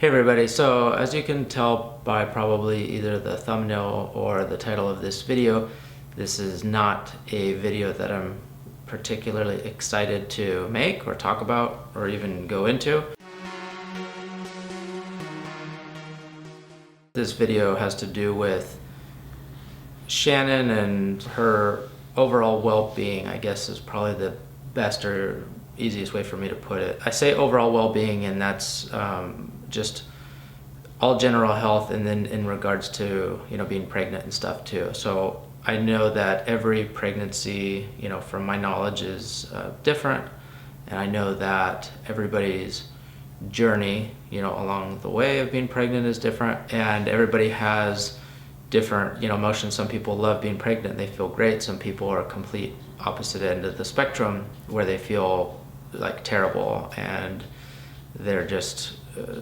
Hey everybody, so as you can tell by probably either the thumbnail or the title of this video, this is not a video that I'm particularly excited to make or talk about or even go into. This video has to do with Shannon and her overall well-being, I guess is probably the best or easiest way for me to put it. I say overall well-being, and that's just all general health, and then in regards to being pregnant and stuff too. So I know that every pregnancy, from my knowledge, is different, and I know that everybody's journey along the way of being pregnant is different, and everybody has different emotions. Some people love being pregnant, they feel great. Some people are complete opposite end of the spectrum where they feel like terrible, and they're just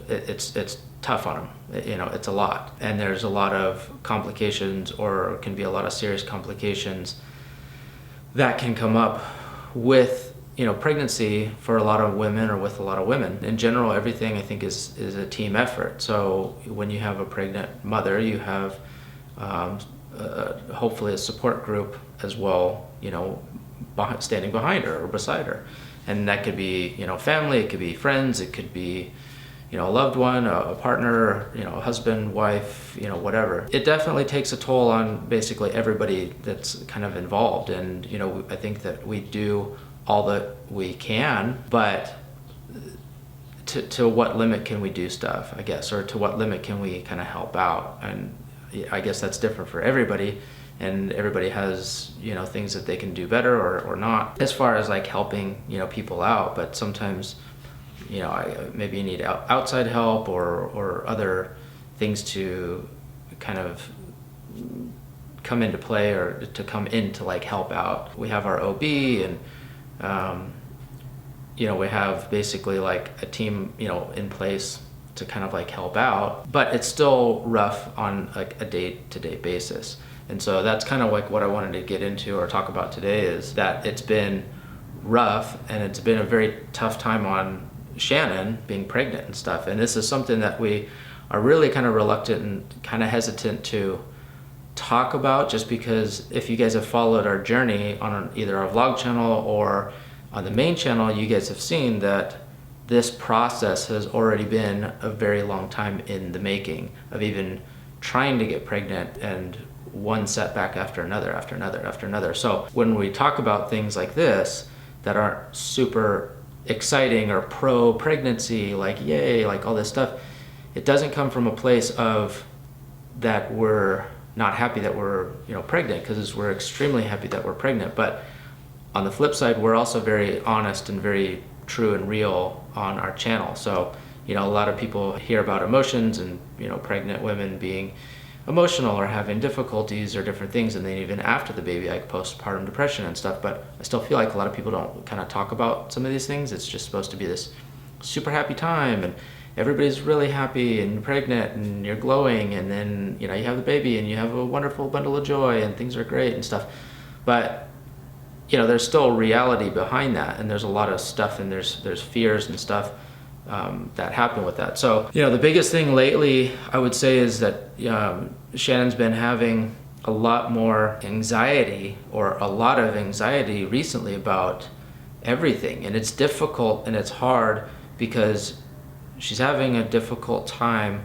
it's tough on them. It's a lot, and there's a lot of complications, or can be a lot of serious complications that can come up with pregnancy for a lot of women, or with a lot of women in general. Everything I think is a team effort. So when you have a pregnant mother, you have hopefully a support group as well, standing behind her or beside her. And that could be, family, it could be friends, it could be, a loved one, a partner, a husband, wife, whatever. It definitely takes a toll on basically everybody that's kind of involved. And, I think that we do all that we can, but to what limit can we do stuff, I guess, or to what limit can we kind of help out? And I guess that's different for everybody. And everybody has, things that they can do better or not, as far as like helping, people out. But sometimes, maybe you need outside help or other things to kind of come into play, or to come in to like help out. We have our OB, and, we have basically like a team, in place to kind of like help out, but it's still rough on like a day-to-day basis. And so that's kind of like what I wanted to get into or talk about today, is that it's been rough, and it's been a very tough time on Shannon being pregnant and stuff. And this is something that we are really kind of reluctant and kind of hesitant to talk about, just because if you guys have followed our journey on either our vlog channel or on the main channel, you guys have seen that this process has already been a very long time in the making, of even trying to get pregnant, and one setback after another, after another, after another. So when we talk about things like this that aren't super exciting or pro-pregnancy, like yay, like all this stuff, it doesn't come from a place of that we're not happy that we're pregnant, because we're extremely happy that we're pregnant. But on the flip side, we're also very honest and very true and real on our channel. So a lot of people hear about emotions and pregnant women being emotional or having difficulties or different things, and then even after the baby, like postpartum depression and stuff. But I still feel like a lot of people don't kind of talk about some of these things. It's just supposed to be this super happy time, and everybody's really happy and pregnant and you're glowing, and then you have the baby and you have a wonderful bundle of joy and things are great and stuff. But there's still reality behind that, and there's a lot of stuff, and there's fears and stuff that happen with that. So the biggest thing lately, I would say, is that Shannon's been having a lot more anxiety, or a lot of anxiety recently about everything. And it's difficult and it's hard, because she's having a difficult time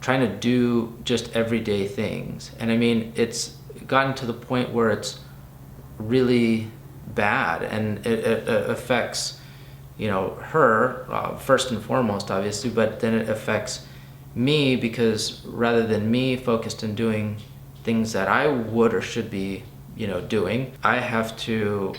trying to do just everyday things. And I mean, it's gotten to the point where it's really bad, and it affects her first and foremost, obviously, but then it affects me, because rather than me focused on doing things that I would or should be doing, I have to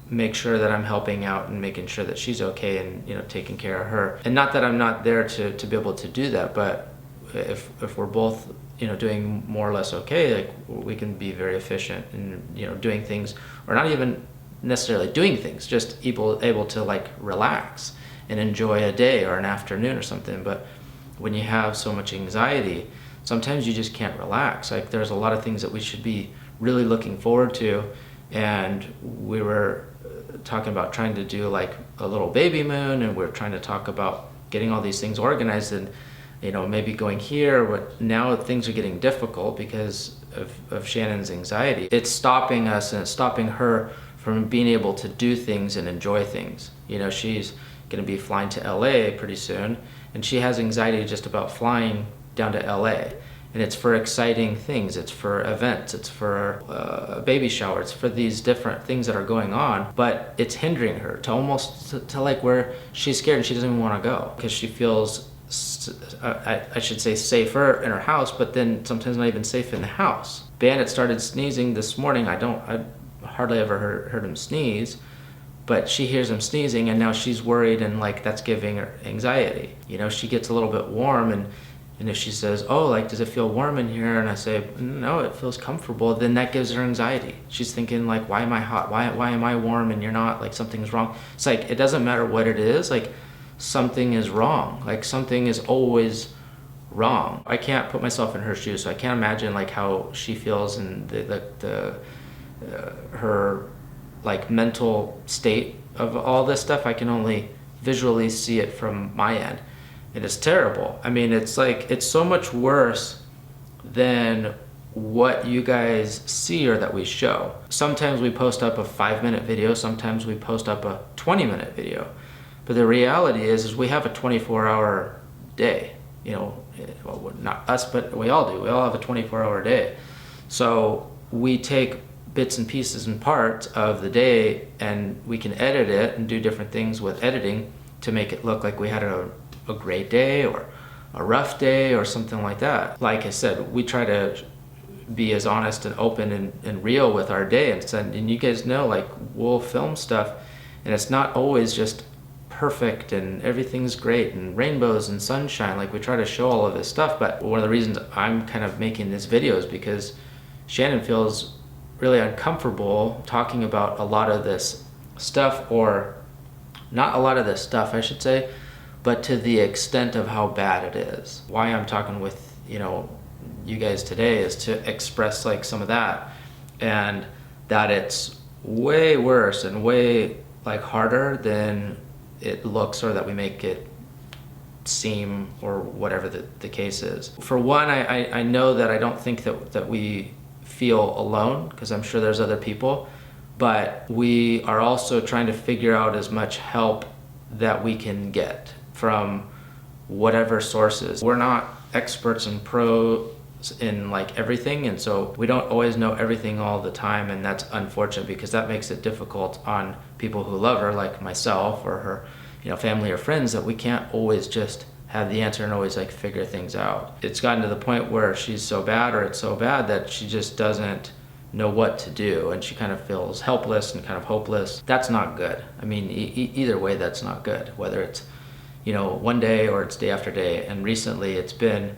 make sure that I'm helping out and making sure that she's okay, and taking care of her. And not that I'm not there to be able to do that, but if we're both doing more or less okay, like we can be very efficient in doing things, or not even necessarily doing things, just able to like relax and enjoy a day or an afternoon or something. But when you have so much anxiety, sometimes you just can't relax. Like there's a lot of things that we should be really looking forward to, and we were talking about trying to do like a little baby moon, and we're trying to talk about getting all these things organized, and maybe going here, but now things are getting difficult because of Shannon's anxiety. It's stopping us and it's stopping her from being able to do things and enjoy things. She's gonna be flying to LA pretty soon, and she has anxiety just about flying down to LA. And it's for exciting things, it's for events, it's for a baby shower, it's for these different things that are going on, but it's hindering her to almost to like where she's scared and she doesn't even want to go because she feels, I should say, safer in her house, but then sometimes not even safe in the house. Bandit started sneezing this morning. I hardly ever heard him sneeze, but she hears him sneezing and now she's worried, and like that's giving her anxiety. She gets a little bit warm, and if she says, oh, like, does it feel warm in here? And I say, no, it feels comfortable. Then that gives her anxiety. She's thinking like, why am I hot? Why am I warm and you're not? Like something's wrong. It's like, it doesn't matter what it is. Like something is wrong. Like something is always wrong. I can't put myself in her shoes, so I can't imagine like how she feels and her like mental state of all this stuff. I can only visually see it from my end. And it's terrible. I mean, it's like, it's so much worse than what you guys see or that we show. Sometimes we post up a 5-minute video, sometimes we post up a 20-minute video. But the reality is we have a 24-hour day. Well, not us, but we all do. We all have a 24-hour day. So we take bits and pieces and parts of the day and we can edit it and do different things with editing to make it look like we had a great day or a rough day or something like that. Like I said, we try to be as honest and open and real with our day, and you guys know, like, we'll film stuff and it's not always just perfect and everything's great and rainbows and sunshine. Like, we try to show all of this stuff, but one of the reasons I'm kind of making this video is because Shannon feels really uncomfortable talking about a lot of this stuff, or not a lot of this stuff, I should say, but to the extent of how bad it is. Why I'm talking with, you guys today is to express like some of that, and that it's way worse and way like harder than it looks, or that we make it seem, or whatever the case is. For one, I know that I don't think that we feel alone, because I'm sure there's other people, but we are also trying to figure out as much help that we can get from whatever sources. We're not experts and pros in like everything, and so we don't always know everything all the time, and that's unfortunate because that makes it difficult on people who love her, like myself or her family or friends, that we can't always just have the answer and always like figure things out. It's gotten to the point where she's so bad, or it's so bad, that she just doesn't know what to do, and she kind of feels helpless and kind of hopeless. That's not good. I mean, either way, that's not good, whether it's one day or it's day after day. And recently it's been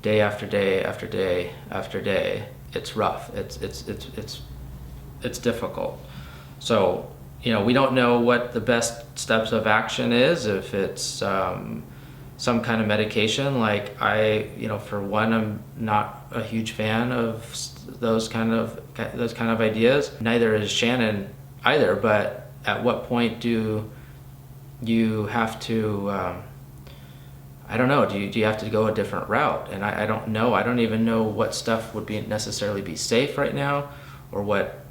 day after day after day after day. It's rough. It's difficult. So we don't know what the best steps of action is. If it's some kind of medication, like for one, I'm not a huge fan of those kind of ideas. Neither is Shannon either. But at what point do you have to, I don't know, do you have to go a different route? And I don't know. I don't even know what stuff would necessarily be safe right now, or what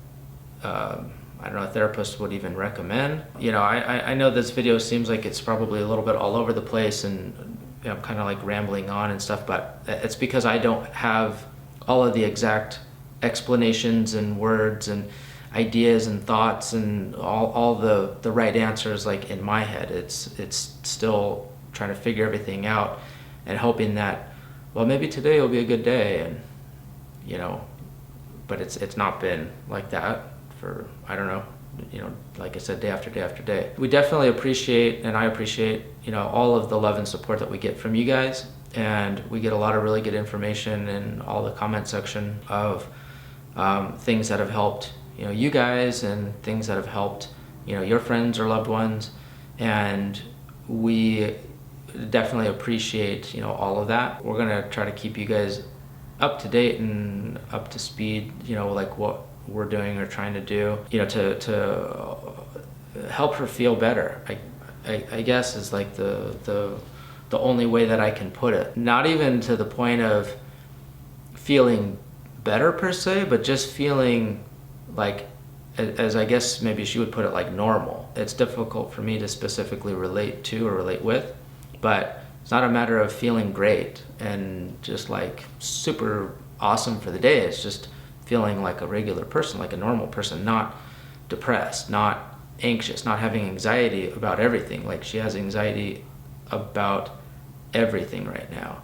I don't know, a therapist would even recommend. I know this video seems like it's probably a little bit all over the place, and I'm kind of like rambling on and stuff, but it's because I don't have all of the exact explanations and words and ideas and thoughts and all the right answers like in my head. It's still trying to figure everything out and hoping that, well, maybe today will be a good day, and but it's not been like that for, I don't know, like I said, day after day after day. We definitely appreciate, and I appreciate, all of the love and support that we get from you guys, and we get a lot of really good information in all the comment section of things that have helped you guys, and things that have helped your friends or loved ones, and we definitely appreciate all of that. We're gonna try to keep you guys up to date and up to speed, like what we're doing or trying to do, to help her feel better. I guess is like the the only way that I can put it. Not even to the point of feeling better per se, but just feeling like, as I guess maybe she would put it, like normal. It's difficult for me to specifically relate to or relate with, but it's not a matter of feeling great and just like super awesome for the day. It's just feeling like a regular person, like a normal person, not depressed, not anxious, not having anxiety about everything. Like she has anxiety about everything right now.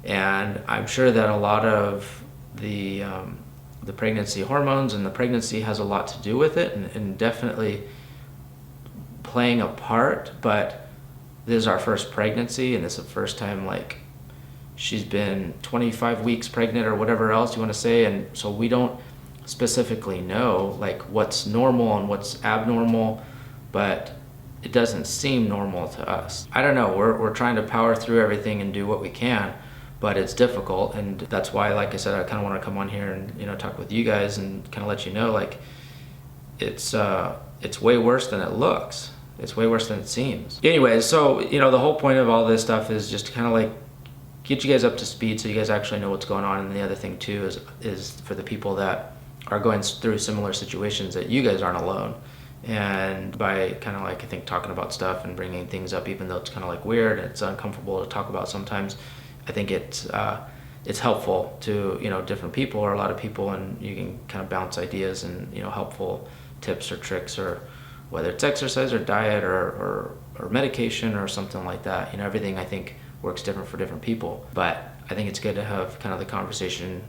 And I'm sure that a lot of the pregnancy hormones and the pregnancy has a lot to do with it, and definitely playing a part. But this is our first pregnancy, and it's the first time like she's been 25 weeks pregnant or whatever else you want to say, and so we don't specifically know like what's normal and what's abnormal, but it doesn't seem normal to us. I don't know, we're trying to power through everything and do what we can, but it's difficult. And that's why, like I said, I kind of want to come on here and talk with you guys and kind of let you know, like it's way worse than it looks. It's way worse than it seems. Anyways, so the whole point of all this stuff is just to kind of like get you guys up to speed so you guys actually know what's going on. And the other thing too is for the people that are going through similar situations, that you guys aren't alone. And by kind of like, I think, talking about stuff and bringing things up, even though it's kind of like weird and it's uncomfortable to talk about sometimes, I think it's helpful to different people or a lot of people, and you can kind of bounce ideas and helpful tips or tricks, or whether it's exercise or diet or medication or something like that. Everything I think works different for different people, but I think it's good to have kind of the conversation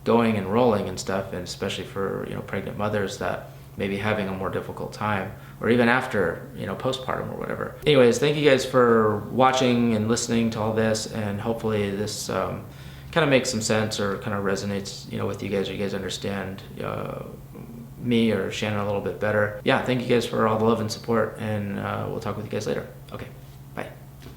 going and rolling and stuff, and especially for pregnant mothers that may be having a more difficult time, or even after postpartum or whatever. Anyways, thank you guys for watching and listening to all this, and hopefully this kind of makes some sense or kind of resonates with you guys, or you guys understand me or Shannon a little bit better. Yeah, thank you guys for all the love and support, and we'll talk with you guys later. Okay.